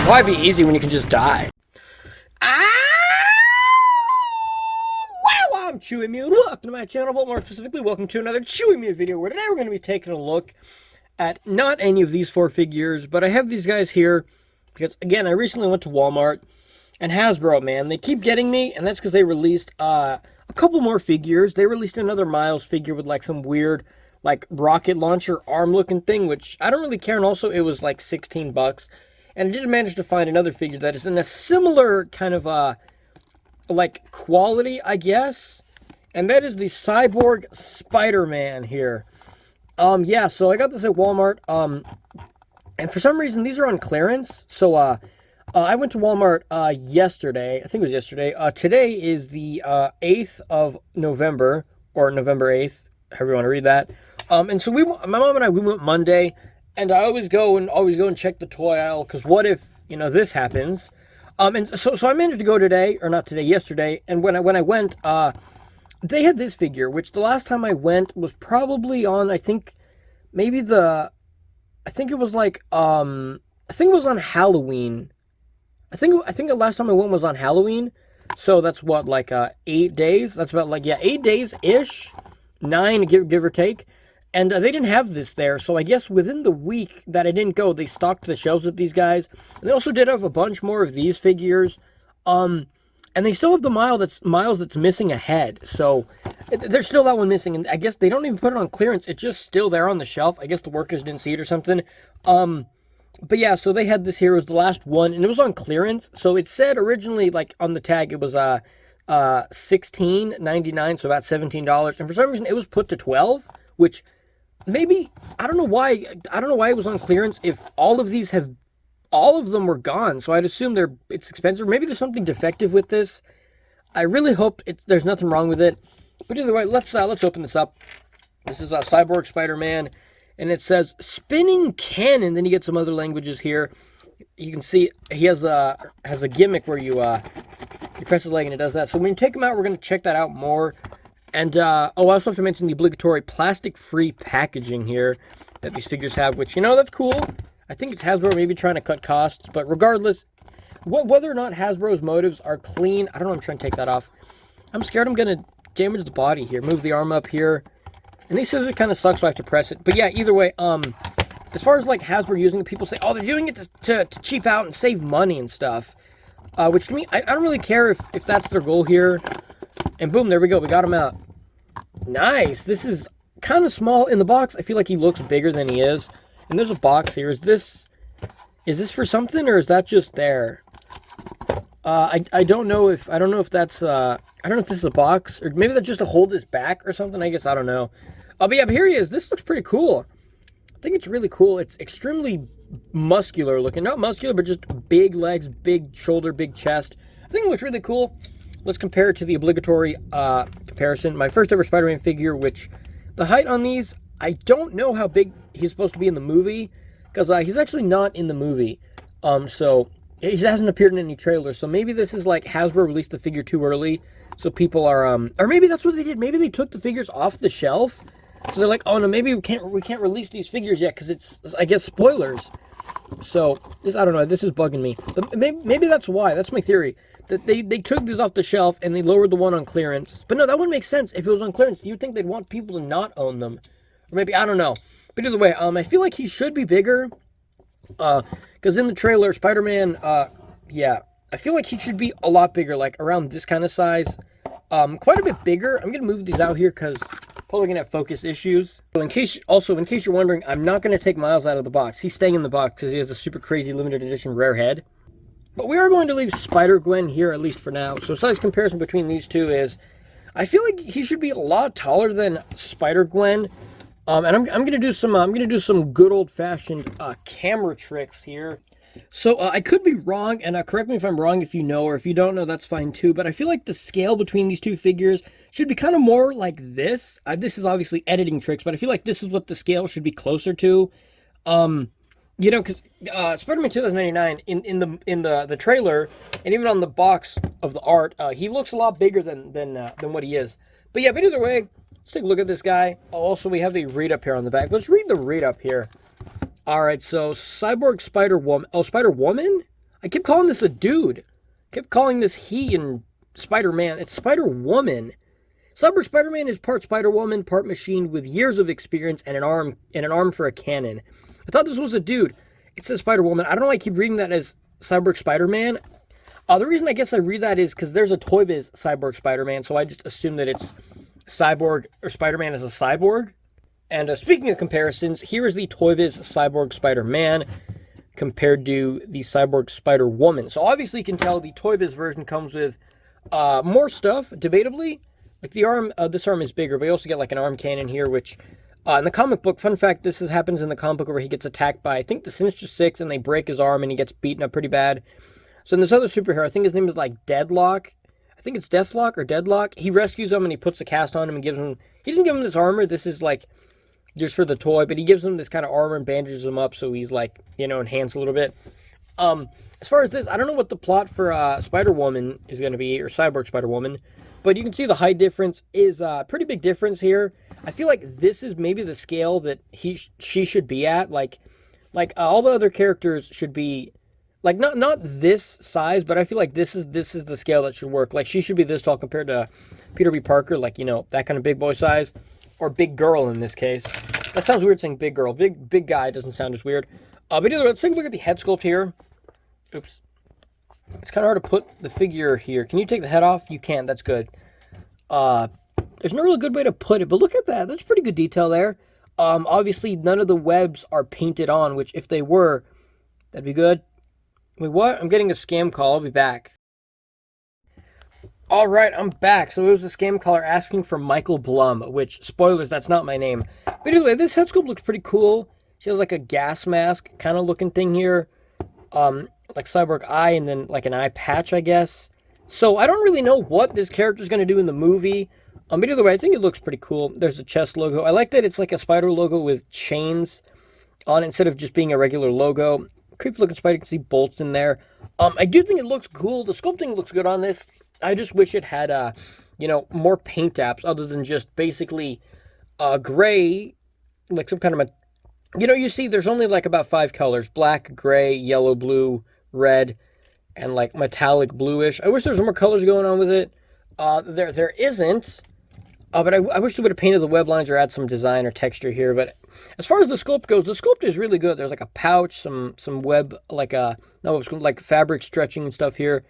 Why be easy when you can just die? Wow, I'm Chewy Mew, and welcome to my channel, but more specifically, welcome to another Chewy Mew video, where today we're going to be taking a look at not any of these four figures, but I have these guys here, because, again, I recently went to Walmart, and Hasbro, man, they keep getting me, and that's because they released a couple more figures. They released another Miles figure with, like, some weird, like, rocket launcher arm-looking thing, which I don't really care, and also it was, like, 16 bucks. And I did manage to find another figure that is in a similar kind of, like, quality, I guess. And that is the Cyborg Spider-Man here. Yeah, so I got this at Walmart. And for some reason, these are on clearance. So, I went to Walmart, yesterday. I think it was yesterday. Today is the, 8th of November, or November 8th, however you want to read that. And so my mom and I, we went Monday. And I always go and check the toy aisle, because what if, you know, this happens? And so I managed to go today, or not today, yesterday, and when I went, they had this figure, which the last time I went was probably on, I think, maybe I think it was like, I think it was on Halloween. I think the last time I went was on Halloween, so that's what, like, 8 days? That's about, like, yeah, 8 days-ish, 9, give or take. And they didn't have this there, so I guess within the week that I didn't go, they stocked the shelves with these guys. And they also did have a bunch more of these figures. And they still have the Miles that's missing a head. So there's still that one missing. And I guess they don't even put it on clearance. It's just still there on the shelf. I guess the workers didn't see it or something. But yeah, so they had this here. It was the last one, and it was on clearance. So it said originally, like, on the tag, it was $16.99, so about $17. And for some reason, it was put to $12, which... maybe, I don't know why it was on clearance if all of them were gone, so I'd assume it's expensive. Maybe there's something defective with this. I really hope there's nothing wrong with it. But either way, let's open this up. This is Cyborg Spider-Man, and it says spinning cannon. Then you get some other languages here. You can see he has a gimmick where you press his leg and it does that. So when you take him out, we're going to check that out more. And, I also have to mention the obligatory plastic-free packaging here that these figures have, which, you know, that's cool. I think it's Hasbro maybe trying to cut costs, but regardless, whether or not Hasbro's motives are clean, I don't know, I'm trying to take that off. I'm scared I'm going to damage the body here. Move the arm up here. And these scissors kind of suck, so I have to press it. But yeah, either way, as far as, like, Hasbro using it, people say, oh, they're doing it to cheap out and save money and stuff. Which to me, I don't really care if that's their goal here. And boom, there we go. We got him out. Nice. This is kind of small in the box. I feel like he looks bigger than he is. And there's a box here. Is this for something, or is that just there? I don't know if that's I don't know if this is a box, or maybe that's just to hold his back or something. I guess I don't know. But yeah, but here he is. This looks pretty cool. I think it's really cool. It's extremely muscular looking. Not muscular, but just big legs, big shoulder, big chest. I think it looks really cool. Let's compare it to the obligatory comparison. My first ever Spider-Man figure, which the height on these, I don't know how big he's supposed to be in the movie, because he's actually not in the movie. So he hasn't appeared in any trailers. So maybe this is like Hasbro released the figure too early, so people are or maybe that's what they did. Maybe they took the figures off the shelf. So they're like, oh no, maybe we can't release these figures yet because it's, I guess, spoilers. So this, I don't know. This is bugging me. But maybe that's why. That's my theory. That they took this off the shelf and they lowered the one on clearance. But no, that wouldn't make sense. If it was on clearance, you'd think they'd want people to not own them. Or maybe, I don't know. But either way, I feel like he should be bigger. Because in the trailer, Spider-Man, yeah, I feel like he should be a lot bigger, like around this kind of size. Quite a bit bigger. I'm going to move these out here because probably going to have focus issues. So in case you're wondering, I'm not going to take Miles out of the box. He's staying in the box because he has a super crazy limited edition rare head. But we are going to leave Spider-Gwen here, at least for now. So size comparison between these two is, I feel like he should be a lot taller than Spider-Gwen. And I'm going to do some good old-fashioned camera tricks here. So I could be wrong, and correct me if I'm wrong if you know, or if you don't know, that's fine too. But I feel like the scale between these two figures should be kind of more like this. This is obviously editing tricks, but I feel like this is what the scale should be closer to. You know, because Spider-Man 2099 in the trailer, and even on the box of the art, he looks a lot bigger than what he is. But yeah, but either way, let's take a look at this guy. Also, we have the read-up here on the back. Let's read the read-up here. All right, so Cyborg Spider-Woman. Oh, Spider-Woman? I kept calling this a dude. I kept calling this he and Spider-Man. It's Spider-Woman. Cyborg Spider-Man is part Spider-Woman, part machine with years of experience and an arm for a cannon. I thought this was a dude. It says Spider-Woman. I don't know why I keep reading that as Cyborg Spider-Man. The reason I guess I read that is because there's a Toy Biz Cyborg Spider-Man, so I just assume that it's Cyborg or Spider-Man as a cyborg. And speaking of comparisons, here is the Toy Biz Cyborg Spider-Man compared to the Cyborg Spider-Woman. So obviously you can tell the Toy Biz version comes with more stuff, debatably. Like the arm, this arm is bigger, but you also get like an arm cannon here, which in the comic book, fun fact, happens in the comic book where he gets attacked by, I think, the Sinister Six, and they break his arm and he gets beaten up pretty bad. So in this other superhero, I think his name is like Deadlock. I think it's Deathlock or Deadlock. He rescues him and he puts a cast on him and gives him, he doesn't give him this armor. This is like just for the toy, but he gives him this kind of armor and bandages him up so he's like, enhanced a little bit. As far as this, I don't know what the plot for Spider-Woman is going to be, or Cyborg Spider-Woman, but you can see the height difference is a pretty big difference here. I feel like this is maybe the scale that she should be at. Like all the other characters should be like not this size, but I feel like this is the scale that should work. Like she should be this tall compared to Peter B. Parker, like that kind of big boy size, or big girl in this case. That sounds weird saying big girl. Big guy doesn't sound as weird. But either way, let's take a look at the head sculpt here. Oops. It's kind of hard to put the figure here. Can you take the head off? You can. That's good. There's no really good way to put it, but look at that. That's pretty good detail there. Obviously, none of the webs are painted on, which if they were, that'd be good. Wait, what? I'm getting a scam call. I'll be back. All right, I'm back. So it was a scam caller asking for Michael Blum, which, spoilers, that's not my name. But anyway, this head sculpt looks pretty cool. She has like a gas mask kind of looking thing here. Like Cyborg eye and then like an eye patch, I guess. So I don't really know what this character is going to do in the movie. But either way, I think it looks pretty cool. There's a chest logo. I like that it's like a spider logo with chains on it instead of just being a regular logo. Creepy looking spider. You can see bolts in there. I do think it looks cool. The sculpting looks good on this. I just wish it had, more paint apps other than just basically gray, like some kind of you see there's only like about 5 colors: black, gray, yellow, blue, red, and like metallic bluish. I wish there was more colors going on with it. There isn't. But I wish they would have painted the web lines or add some design or texture here. But as far as the sculpt goes, the sculpt is really good. There's like a pouch, some web, like fabric stretching and stuff here.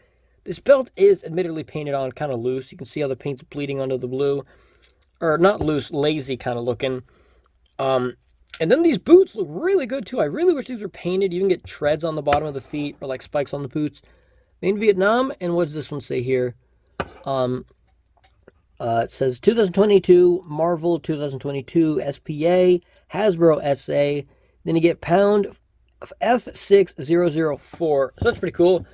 This belt is admittedly painted on kind of loose. You can see how the paint's bleeding onto the blue. Or not loose, lazy kind of looking. And then these boots look really good too. I really wish these were painted. You can get treads on the bottom of the feet or like spikes on the boots. Made in Vietnam. And what does this one say here? It says 2022 Marvel 2022 SPA Hasbro SA. Then you get pound F6004. So that's pretty cool.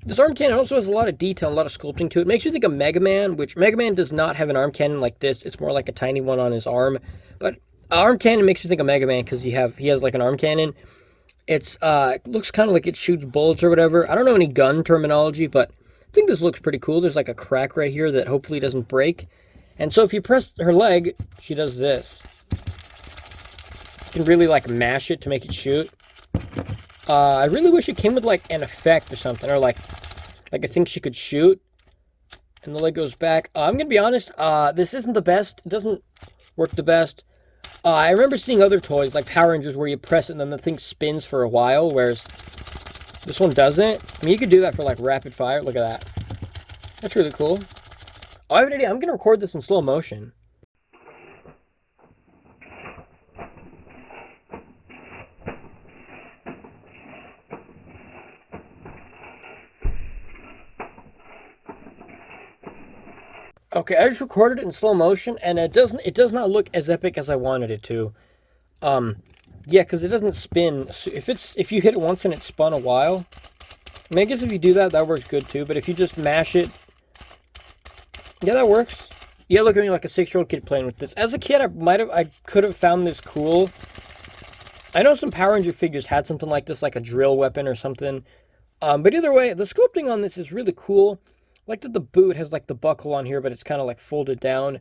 This arm cannon also has a lot of detail, a lot of sculpting to it. It makes you think of Mega Man, which Mega Man does not have an arm cannon like this. It's more like a tiny one on his arm. But arm cannon makes you think of Mega Man because he has like an arm cannon. It's looks kind of like it shoots bullets or whatever. I don't know any gun terminology, but I think this looks pretty cool. There's like a crack right here that hopefully doesn't break. And so if you press her leg, she does this. You can really like mash it to make it shoot. I really wish it came with like an effect or something, or like I think she could shoot. And the leg goes back. I'm gonna be honest. This isn't the best. It doesn't work the best. I remember seeing other toys like Power Rangers where you press it and then the thing spins for a while, whereas this one doesn't. I mean, you could do that for like rapid fire. Look at that. That's really cool. Oh, I have an idea. I'm gonna record this in slow motion. Okay, I just recorded it in slow motion, and it does not look as epic as I wanted it to. Yeah, because it doesn't spin. So if you hit it once and it spun a while, I mean, I guess if you do that, that works good too. But if you just mash it, yeah, that works. Yeah, look at me like a 6-year-old kid playing with this. As a kid, I could have found this cool. I know some Power Ranger figures had something like this, like a drill weapon or something. But either way, the sculpting on this is really cool. I like that the boot has like the buckle on here, but it's kind of like folded down.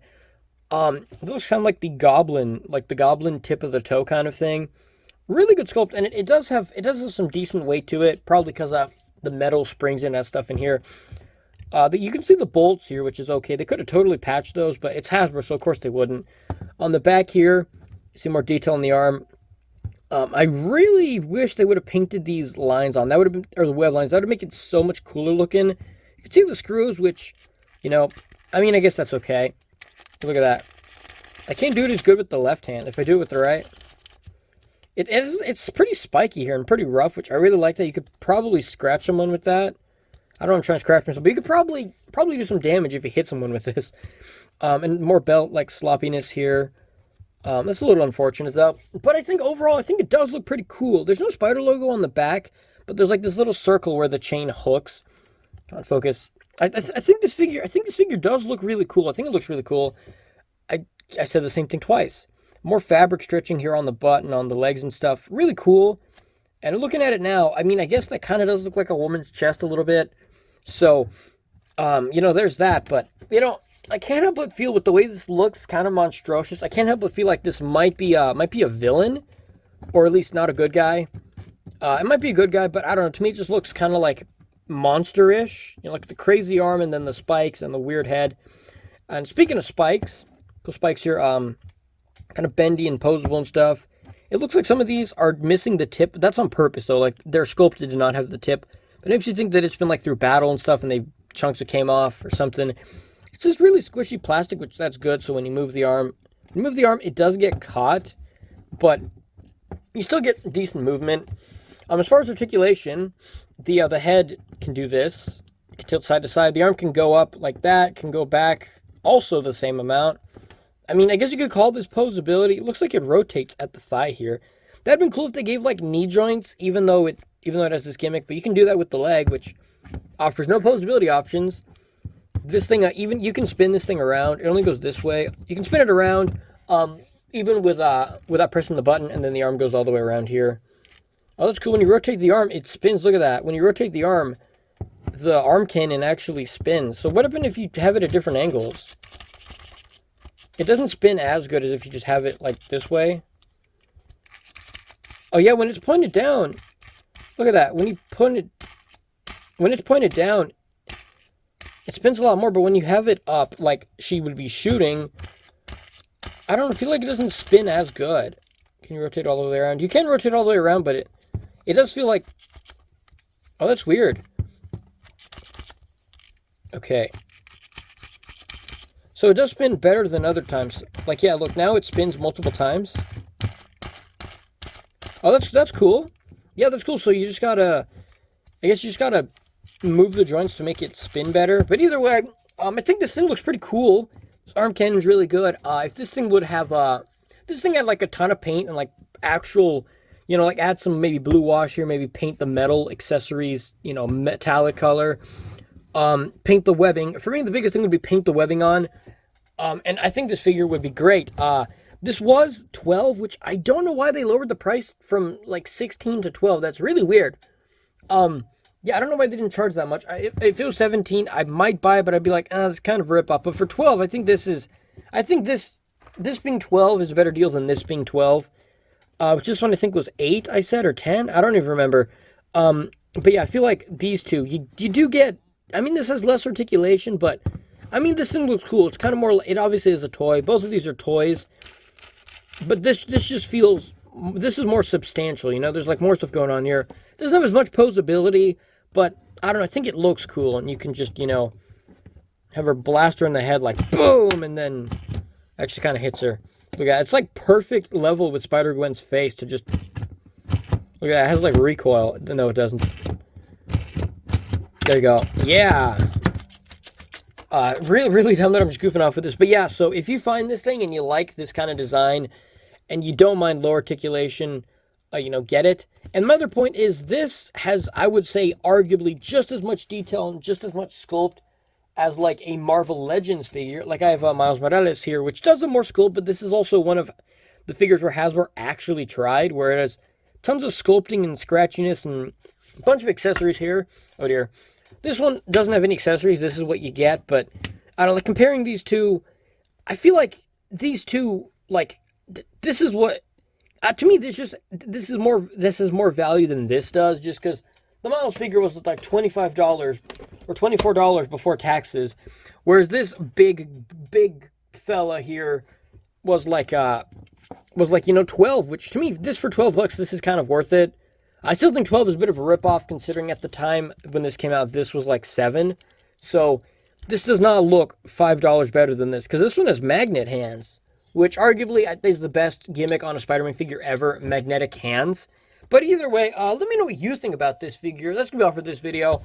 It looks kind of like the goblin tip of the toe kind of thing. Really good sculpt, and it does have some decent weight to it, probably because of the metal springs and that stuff in here. You can see the bolts here, which is okay. They could have totally patched those, but it's Hasbro, so of course they wouldn't. On the back here, you see more detail on the arm. I really wish they would have painted these lines on. That would have been, or the web lines. That would make it so much cooler looking. You can see the screws, which, you know, I mean, I guess that's okay. Look at that. I can't do it as good with the left hand. If I do it with the right, it's pretty spiky here and pretty rough, which I really like that. You could probably scratch someone with that. I don't know, I'm trying to scratch myself, but you could probably do some damage if you hit someone with this. And more belt like sloppiness here. That's a little unfortunate though. But I think overall, I think it does look pretty cool. There's no spider logo on the back, but there's like this little circle where the chain hooks. On focus. I think this figure does look really cool. I think it looks really cool. I said the same thing twice. More fabric stretching here on the butt and on the legs and stuff. Really cool. And looking at it now, I mean, I guess that kind of does look like a woman's chest a little bit. So, you know, there's that. But, you know, I can't help but feel with the way this looks kind of monstrous. I can't help but feel like this might be a villain. Or at least not a good guy. It might be a good guy, but I don't know. To me, it just looks kind of like monster-ish. You know, like the crazy arm and then the spikes and the weird head. And speaking of spikes, cool spikes here, kind of bendy and posable and stuff. It looks like some of these are missing the tip. That's on purpose, though. Like, they're sculpted to not have the tip. But it makes you think that it's been, like, through battle and stuff, and chunks that came off or something. It's just really squishy plastic, which that's good. So when you move the arm, it does get caught. But you still get decent movement. As far as articulation, the head can do this. It can tilt side to side. The arm can go up like that, can go back also the same amount. I mean, I guess you could call this posability. It looks like it rotates at the thigh here. That'd been cool if they gave like knee joints, even though it has this gimmick. But you can do that with the leg, which offers no posability options. This thing, even you can spin this thing around. It only goes this way. You can spin it around, even without pressing the button, and then the arm goes all the way around here. Oh, that's cool. When you rotate the arm, it spins. Look at that. When you rotate the arm cannon actually spins. So what happens if you have it at different angles? It doesn't spin as good as if you just have it like this way. Oh yeah, when it's pointed down, look at that. When it's pointed down, it spins a lot more. But when you have it up, like she would be shooting, I don't feel like it doesn't spin as good. Can you rotate all the way around? You can rotate all the way around, but it does feel like, oh, that's weird. Okay. So it does spin better than other times. Like, yeah, look, now it spins multiple times. Oh, that's cool. Yeah, that's cool. So you just gotta, I guess you just gotta move the joints to make it spin better. But either way, I think this thing looks pretty cool. This arm cannon's really good. If this thing would have, this thing had like a ton of paint and like actual, you know, like add some maybe blue wash here, maybe paint the metal accessories, you know, metallic color. Paint the webbing. For me, the biggest thing would be paint the webbing on. And I think this figure would be great. This was 12, which I don't know why they lowered the price from like 16 to 12. That's really weird. Yeah, I don't know why they didn't charge that much. If it was 17, I might buy it, but I'd be like, that's kind of a rip-off. But for 12, I think this being 12 is a better deal than this being 12. Which this one I think was 8, I said, or 10. I don't even remember. But yeah, I feel like these two, you do get, I mean, this has less articulation, but I mean, this thing looks cool. It's kind of more, it obviously is a toy. Both of these are toys. But this just feels, this is more substantial, you know? There's like more stuff going on here. Doesn't have as much posability, but I don't know, I think it looks cool. And you can just, you know, have her blast her in the head like boom, and then actually kind of hits her. Look at that. It's like perfect level with Spider-Gwen's face to just, look at that. It has like recoil. No, it doesn't. There you go. Yeah. Really dumb that I'm just goofing off with this. But yeah, so if you find this thing and you like this kind of design and you don't mind low articulation, you know, get it. And my other point is this has, I would say, arguably just as much detail and just as much sculpt as like a Marvel Legends figure. Like I have Miles Morales here, which does have more sculpt, but this is also one of the figures where Hasbro actually tried, where it has tons of sculpting and scratchiness and a bunch of accessories here. Oh dear. This one doesn't have any accessories. This is what you get, but I don't know, like comparing these two, I feel like these two, like, this is what, To me, this is more value than this does, just because the Miles figure was like $25 or $24 before taxes, whereas this big fella here was like 12, which to me, this for $12, this is kind of worth it. I still think 12 is a bit of a ripoff, considering at the time when this came out, this was like 7. So this does not look $5 better than this, because this one has magnet hands, which arguably is the best gimmick on a Spider-Man figure ever, magnetic hands. But either way, let me know what you think about this figure. That's going to be all for this video.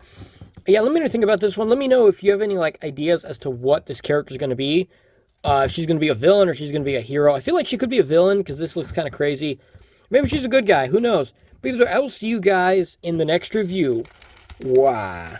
Yeah, let me know what you think about this one. Let me know if you have any like ideas as to what this character is going to be. If she's going to be a villain or she's going to be a hero. I feel like she could be a villain because this looks kind of crazy. Maybe she's a good guy. Who knows? But either way, I will see you guys in the next review. Wow.